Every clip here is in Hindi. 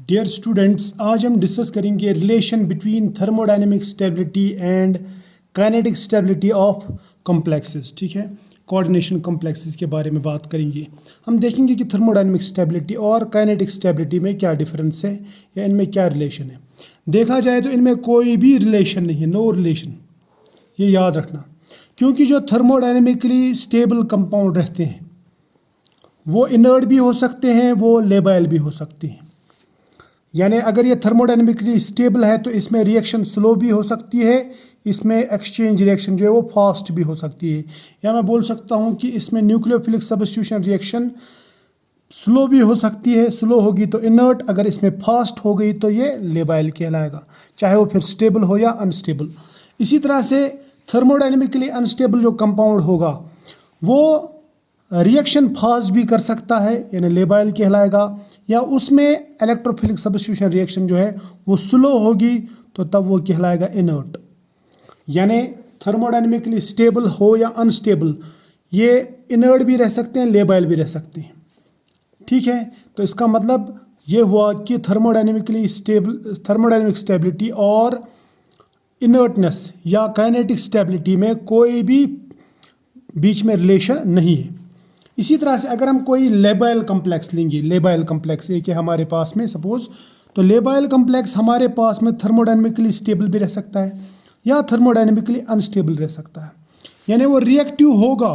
डियर स्टूडेंट्स, आज हम डिस्कस करेंगे relation between thermodynamic stability and kinetic stability of complexes. ठीक है, कोऑर्डिनेशन कॉम्प्लेक्सेस के बारे में बात करेंगे। हम देखेंगे कि थर्मोडायनेमिक स्टेबिलिटी और काइनेटिक स्टेबिलिटी में क्या डिफरेंस है या इनमें क्या रिलेशन है। देखा जाए तो इनमें कोई भी रिलेशन नहीं है, नो रिलेशन, ये याद रखना। क्योंकि जो थर्मोडायनेमिकली स्टेबल कंपाउंड रहते हैं वो इनर्ट भी हो सकते हैं, वो लेबाइल भी हो सकते हैं। यानी अगर ये थर्मोडायनेमिकली स्टेबल है तो इसमें रिएक्शन स्लो भी हो सकती है, इसमें एक्सचेंज रिएक्शन जो है वो फास्ट भी हो सकती है। या मैं बोल सकता हूँ कि इसमें न्यूक्लियोफिलिक सब्स्टिट्यूशन रिएक्शन स्लो भी हो सकती है, स्लो होगी तो इनर्ट, अगर इसमें फास्ट हो गई तो ये लेबाइल कहलाएगा, चाहे वो फिर स्टेबल हो या अनस्टेबल। इसी तरह से थर्मोडायनेमिकली अनस्टेबल जो कंपाउंड होगा वो रिएक्शन फास्ट भी कर सकता है, यानी लेबाइल कहलाएगा, या उसमें इलेक्ट्रोफिलिक सब्स्टिट्यूशन रिएक्शन जो है वो स्लो होगी तो तब वो कहलाएगा इनर्ट। यानी थर्मोडायनेमिकली स्टेबल हो या अनस्टेबल, ये इनर्ट भी रह सकते हैं, लेबाइल भी रह सकते हैं। ठीक है, तो इसका मतलब ये हुआ कि थर्मोडायनेमिक स्टेबिलिटी और इनर्टनेस या काइनेटिक स्टेबिलिटी में कोई भी बीच में रिलेशन नहीं है। इसी तरह से अगर हम कोई लेबाइल कम्प्लेक्स लेंगे, लेबाइल कम्प्लेक्स एक है हमारे पास में सपोज, तो लेबाइल कम्प्लेक्स हमारे पास में थर्मोडायनेमिकली स्टेबल भी रह सकता है या थर्मोडायनेमिकली अनस्टेबल रह सकता है। यानी वो रिएक्टिव होगा,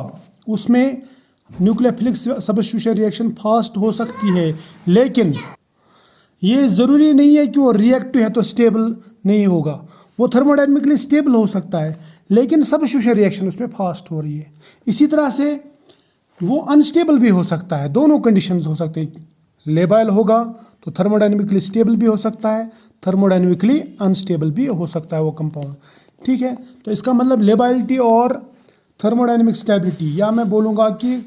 उसमें न्यूक्लियोफिलिक सब्स्टिट्यूशन रिएक्शन फास्ट हो सकती है, लेकिन ये ज़रूरी नहीं है कि वो रिएक्टिव है तो स्टेबल नहीं होगा। वो थर्मोडायनेमिकली स्टेबल हो सकता है लेकिन सब्स्टिट्यूशन रिएक्शन उसमें फास्ट हो रही है। इसी तरह से वो अनस्टेबल भी हो सकता है, दोनों कंडीशंस हो सकते हैं। लेबाइल होगा तो थर्मोडायनेमिकली स्टेबल भी हो सकता है, थर्मोडायनेमिकली अनस्टेबल भी हो सकता है वो कंपाउंड। ठीक है, तो इसका मतलब लेबाइलिटी और थर्मोडायनेमिक स्टेबिलिटी, या मैं बोलूँगा कि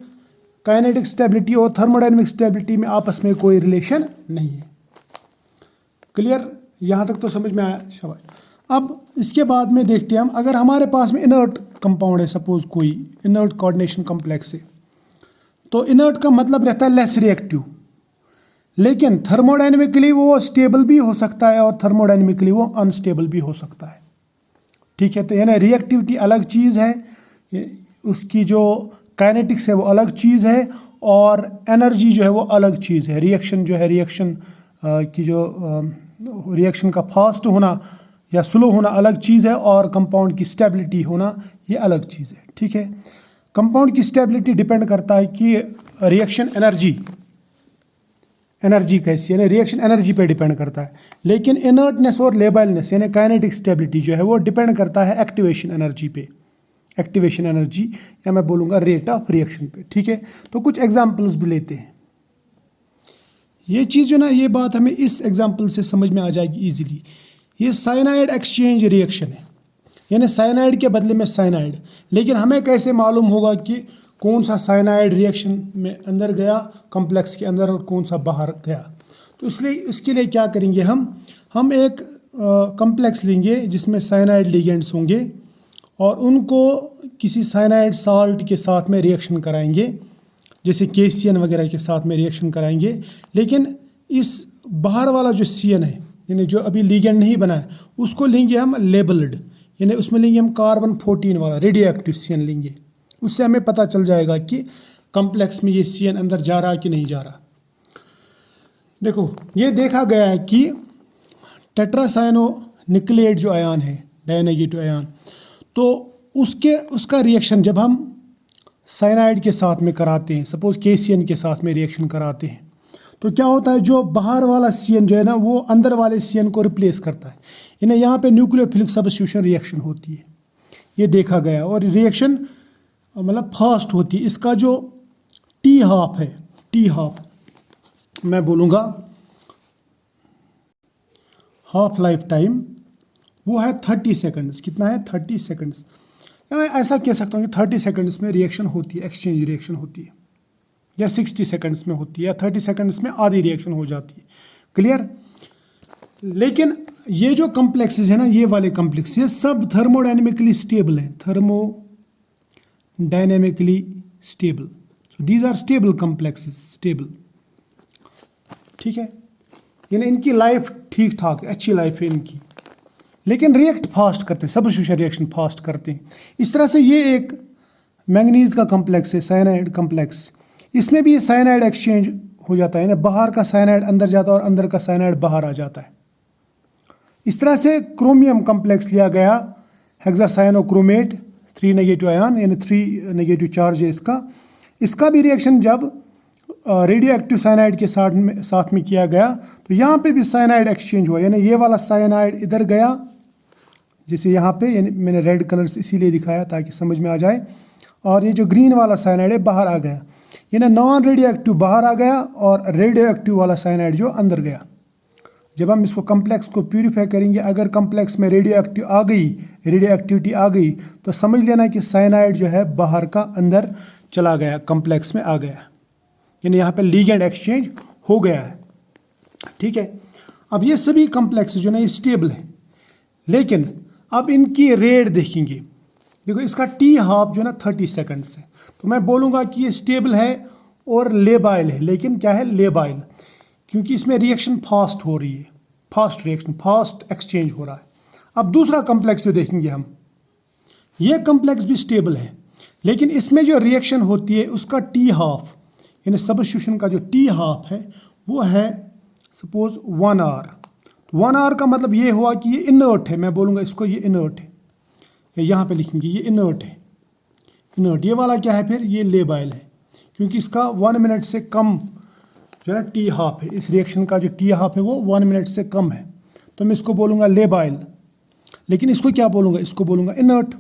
काइनेटिक स्टेबिलिटी और थर्मोडायनेमिक स्टेबिलिटी में आपस में कोई रिलेशन नहीं है। क्लियर, यहाँ तक तो समझ में आया, शाबाश। अब इसके बाद में देखते हैं हम, अगर हमारे पास में इनर्ट कंपाउंड है, सपोज कोई इनर्ट कोऑर्डिनेशन कॉम्प्लेक्स है, तो इनर्ट का मतलब रहता है लेस रिएक्टिव, लेकिन थर्मोडायनेमिकली वो स्टेबल भी हो सकता है और थर्मोडायनेमिकली वो अनस्टेबल भी हो सकता है। ठीक है, तो यानी रिएक्टिविटी अलग चीज़ है, उसकी जो काइनेटिक्स है वो अलग चीज़ है, और एनर्जी जो है वो अलग चीज़ है। रिएक्शन जो है, रिएक्शन की जो रिएक्शन का फास्ट होना या स्लो होना अलग चीज़ है, और कंपाउंड की स्टेबिलिटी होना ये अलग चीज़ है। ठीक है, कंपाउंड की स्टेबिलिटी डिपेंड करता है कि रिएक्शन एनर्जी कैसी है, यानी रिएक्शन एनर्जी पे डिपेंड करता है। लेकिन इनर्टनेस और लेबाइलनेस यानी काइनेटिक स्टेबिलिटी जो है वो डिपेंड करता है एक्टिवेशन एनर्जी पे, एक्टिवेशन एनर्जी, या मैं बोलूँगा रेट ऑफ रिएक्शन पे। ठीक है, तो कुछ एग्जांपल्स भी लेते हैं। ये चीज़ जो ना, ये बात हमें इस एग्जांपल से समझ में आ जाएगी इजीली। ये साइनाइड एक्सचेंज रिएक्शन है, यानी साइनाइड के बदले में साइनाइड, लेकिन हमें कैसे मालूम होगा कि कौन सा साइनाइड रिएक्शन में अंदर गया कॉम्प्लेक्स के अंदर और कौन सा बाहर गया। तो इसलिए इसके लिए क्या करेंगे, हम एक कॉम्प्लेक्स लेंगे जिसमें साइनाइड लिगेंड्स होंगे और उनको किसी साइनाइड साल्ट के साथ में रिएक्शन कराएंगे, जैसे KCN वगैरह के साथ में रिएक्शन कराएंगे। लेकिन इस बाहर वाला जो CN है, यानी जो अभी लिगेंड नहीं बना है, उसको लेंगे हम लेबल्ड, यानी उसमें लेंगे हम कार्बन-14 वाला रेडियो एक्टिव CN लेंगे। उससे हमें पता चल जाएगा कि कॉम्प्लेक्स में ये CN अंदर जा रहा है कि नहीं जा रहा। देखो, ये देखा गया है कि टेट्रासाइनो निक्लेट जो आयन है, डायनेगेटिव आयन, तो उसका रिएक्शन जब हम साइनाइड के साथ में कराते हैं, सपोज KCN के साथ में रिएक्शन कराते हैं, तो क्या होता है, जो बाहर वाला CN जो है ना वो अंदर वाले CN को रिप्लेस करता है, यानी यहाँ पे न्यूक्लियोफिलिक सब्स्टिट्यूशन रिएक्शन होती है, ये देखा गया। और रिएक्शन मतलब फास्ट होती है। इसका जो T12 है, T12 मैं बोलूँगा हाफ लाइफ टाइम, वो है 30 सेकंड्स। कितना है, 30 सेकंड्स। मैं ऐसा कह सकता हूँ कि 30 सेकंड्स में रिएक्शन होती है, एक्सचेंज रिएक्शन होती है, या 60 सेकंड्स में होती है, या 30 सेकंड्स में आधी रिएक्शन हो जाती है। क्लियर। लेकिन ये जो कॉम्प्लेक्सेस है ना, ये वाले कॉम्प्लेक्स, ये सब थर्मोडायनेमिकली स्टेबल हैं, thermodynamically stable. So these are stable complexes, stable. ठीक है, यानी इनकी लाइफ ठीक ठाक अच्छी लाइफ है इनकी, लेकिन रिएक्ट फास्ट करते हैं, सब्स्टिट्यूशन रिएक्शन फास्ट करते हैं। इस तरह से ये एक मैंगनीज का कम्प्लेक्स है, साइनाइड कम्प्लेक्स। इसमें भी ये साइनाइड एक्सचेंज हो जाता है, यानी बाहर का साइनाइड अंदर जाता है और अंदर का साइनाइड बाहर आ जाता है। इस तरह से क्रोमियम कम्प्लेक्स लिया गया, हेक्सासाइनोक्रोमेट, 3 नेगेटिव आयन, यानी 3 नेगेटिव चार्ज है इसका भी रिएक्शन जब रेडियो एक्टिव साइनाइड के साथ में किया गया तो यहाँ पे भी साइनाइड एक्सचेंज हुआ, यानी ये वाला साइनाइड इधर गया, जैसे यहाँ पे, यानी मैंने रेड कलर से इसीलिए दिखाया ताकि समझ में आ जाए, और ये जो ग्रीन वाला साइनाइड है बाहर आ गया, यानी नॉन रेडियो एक्टिव बाहर आ गया और रेडियो एक्टिव वाला साइनाइड जो अंदर गया। जब हम इसको कम्प्लेक्स को प्यूरीफाई करेंगे, अगर कम्प्लेक्स में रेडियो एक्टिविटी आ गई तो समझ लेना कि साइनाइड जो है बाहर का अंदर चला गया, कम्प्लेक्स में आ गया, यानी यहाँ पे लिगेंड एक्सचेंज हो गया है। ठीक है, अब ये सभी कम्प्लेक्स जो ना ये स्टेबल है, लेकिन अब इनकी रेट देखेंगे। देखो इसका टी हाफ जो ना 30 सेकंड्स है, तो मैं बोलूँगा कि ये स्टेबल है और लेबाइल है, लेकिन क्या है लेबाइल, क्योंकि इसमें रिएक्शन फास्ट हो रही है, फास्ट रिएक्शन, फास्ट एक्सचेंज हो रहा है। अब दूसरा कम्प्लेक्स जो देखेंगे हम, ये कम्प्लेक्स भी स्टेबल है, लेकिन इसमें जो रिएक्शन होती है उसका टी हाफ, यानी सब्स्टिट्यूशन का जो टी हाफ है वो है सपोज 1 आवर। तो 1 आवर का मतलब ये हुआ कि ये इनर्ट है, मैं बोलूँगा इसको ये इनर्ट है, यहाँ पे लिखेंगे ये इनर्ट है, इनर्ट। ये वाला क्या है फिर, ये लेबाइल है, क्योंकि इसका 1 मिनट से कम जो है टी हाफ है, इस रिएक्शन का जो टी हाफ है वो 1 मिनट से कम है, तो मैं इसको बोलूँगा लेबाइल। लेकिन इसको क्या बोलूँगा, इसको बोलूँगा इनर्ट।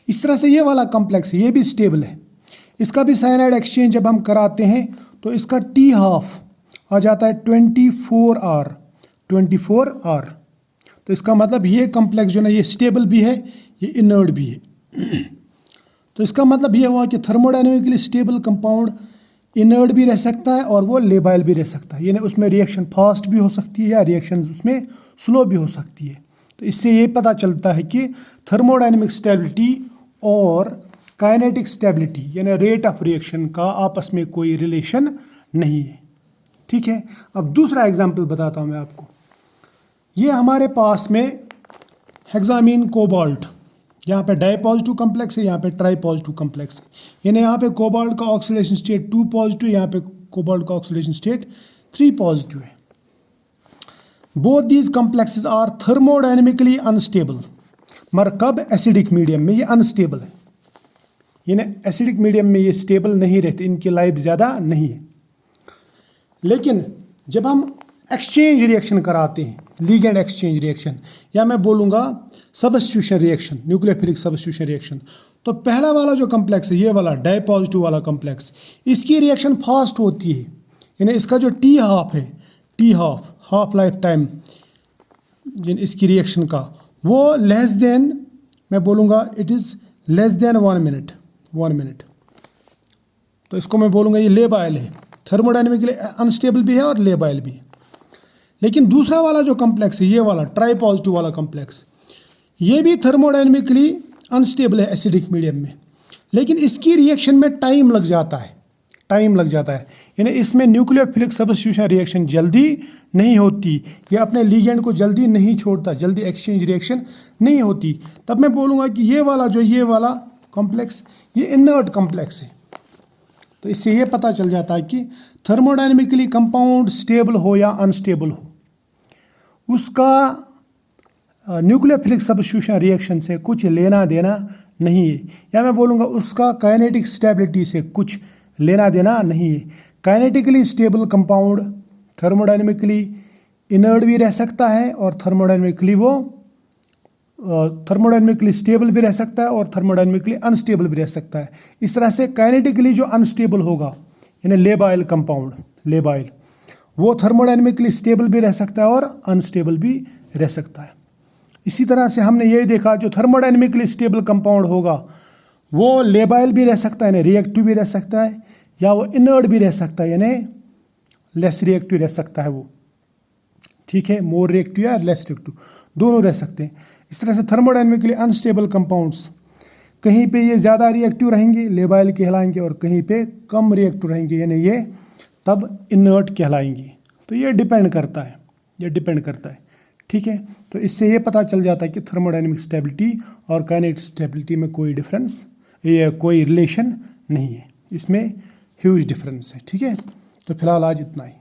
इस तरह से ये वाला कम्प्लेक्स है, ये भी स्टेबल है, इसका भी साइनाइड एक्सचेंज जब हम कराते हैं तो इसका टी हाफ आ जाता है 24 आवर, 24 आवर। तो इसका मतलब ये कम्प्लेक्स जो ना ये स्टेबल भी है, ये इनर्ट भी है। तो इसका मतलब ये हुआ कि थर्मोडायनेमिकली स्टेबल कंपाउंड इनर्ट भी रह सकता है और वो लेबाइल भी रह सकता है, यानी उसमें रिएक्शन फास्ट भी हो सकती है या रिएक्शन उसमें स्लो भी हो सकती है। तो इससे ये पता चलता है कि थर्मोडायनेमिक स्टेबिलिटी और काइनेटिक स्टेबिलिटी यानी रेट ऑफ रिएक्शन का आपस में कोई रिलेशन नहीं है। ठीक है, अब दूसरा एग्जाम्पल बताता हूँ मैं आपको। ये हमारे पास में हेक्सामीन कोबाल्ट, यहाँ पे डाई पॉजिटिव कम्प्लेक्स है, यहाँ पे ट्राई पॉजिटिव कम्प्लेक्स है, यानी यहाँ पे कोबाल्ट का ऑक्सीडेशन स्टेट 2 पॉजिटिव, यहाँ पे कोबाल्ट का ऑक्सीडेशन स्टेट 3 पॉजिटिव है। Both these complexes are thermodynamically unstable, मगर कब एसिडिक मीडियम में ये अनस्टेबल है, यानी एसिडिक मीडियम में ये स्टेबल नहीं रहते, इनकी लाइफ ज़्यादा नहीं है। लेकिन जब हम एक्सचेंज रिएक्शन कराते हैं, लिगेंड एक्सचेंज रिएक्शन, या मैं बोलूँगा substitution reaction, nucleophilic substitution reaction, तो पहला वाला जो कम्प्लेक्स है, ये वाला डाई पॉजिटिव वाला कम्प्लेक्स, इसकी रिएक्शन फास्ट होती है, यानी इसका जो टी हाफ है, टी हाफ लाइफ टाइम जिन इसकी रिएक्शन का वो लेस देन, मैं बोलूँगा it is less than 1 minute, 1 minute. तो इसको मैं बोलूँगा ये लेबाइल है, थर्मोडायनेमिकली अनस्टेबल भी है और लेबाइल भी है। लेकिन दूसरा वाला जो कम्प्लेक्स है, ये वाला ट्राई पॉजिटिव वाला कम्प्लेक्स, ये भी थर्मोडायनेमिकली अनस्टेबल है एसिडिक मीडियम में, लेकिन इसकी रिएक्शन में टाइम लग जाता है, यानी इसमें न्यूक्लियोफिलिक सब्स्टिट्यूशन रिएक्शन जल्दी नहीं होती, या अपने लिगेंड को जल्दी नहीं छोड़ता, जल्दी एक्सचेंज रिएक्शन नहीं होती। तब मैं बोलूँगा कि ये वाला कॉम्प्लेक्स ये इनर्ट कॉम्प्लेक्स है। तो इससे ये पता चल जाता है कि थर्मोडायनेमिकली कंपाउंड स्टेबल हो या अनस्टेबल हो, उसका न्यूक्लियोफिलिक सब्स्टिट्यूशन रिएक्शन से कुछ लेना देना नहीं है, या मैं बोलूँगा उसका काइनेटिक स्टेबिलिटी से कुछ लेना देना नहीं है। Kinetically stable compound thermodynamically inert भी रह सकता है और थर्मोडायनेमिकली स्टेबल भी रह सकता है और थर्मोडायनेमिकली अनस्टेबल भी रह सकता है। इस तरह से काइनेटिकली जो अनस्टेबल होगा, यानी लेबाइल कंपाउंड, लेबाइल, वो थर्मोडायनेमिकली स्टेबल भी रह सकता है और अनस्टेबल भी रह सकता है। इसी तरह से हमने ये देखा जो थर्मोडायनेमिकली स्टेबल कंपाउंड होगा वो लेबाइल भी रह सकता है, यानी रिएक्टिव भी रह सकता है, या वो इनर्ट भी रह सकता है, यानी लेस रिएक्टिव रह सकता है वो। ठीक है, मोर रिएक्टिव या लेस रिएक्टिव दोनों रह सकते हैं। इस तरह से थर्मोडायनेमिकली अनस्टेबल कंपाउंड्स कहीं पे ये ज़्यादा रिएक्टिव रहेंगे, लेबाइल कहलाएंगे, और कहीं पे कम रिएक्टिव रहेंगे, यानी ये तब इनर्ट कहलाएंगे। तो ये डिपेंड करता है। ये डिपेंड करता है। ठीक है, तो इससे ये पता चल जाता है कि थर्मोडायनेमिक स्टेबिलिटी और काइनेटिक स्टेबिलिटी में कोई डिफरेंस, ये कोई रिलेशन नहीं है, इसमें ह्यूज डिफरेंस है। ठीक है, तो फिलहाल आज इतना ही।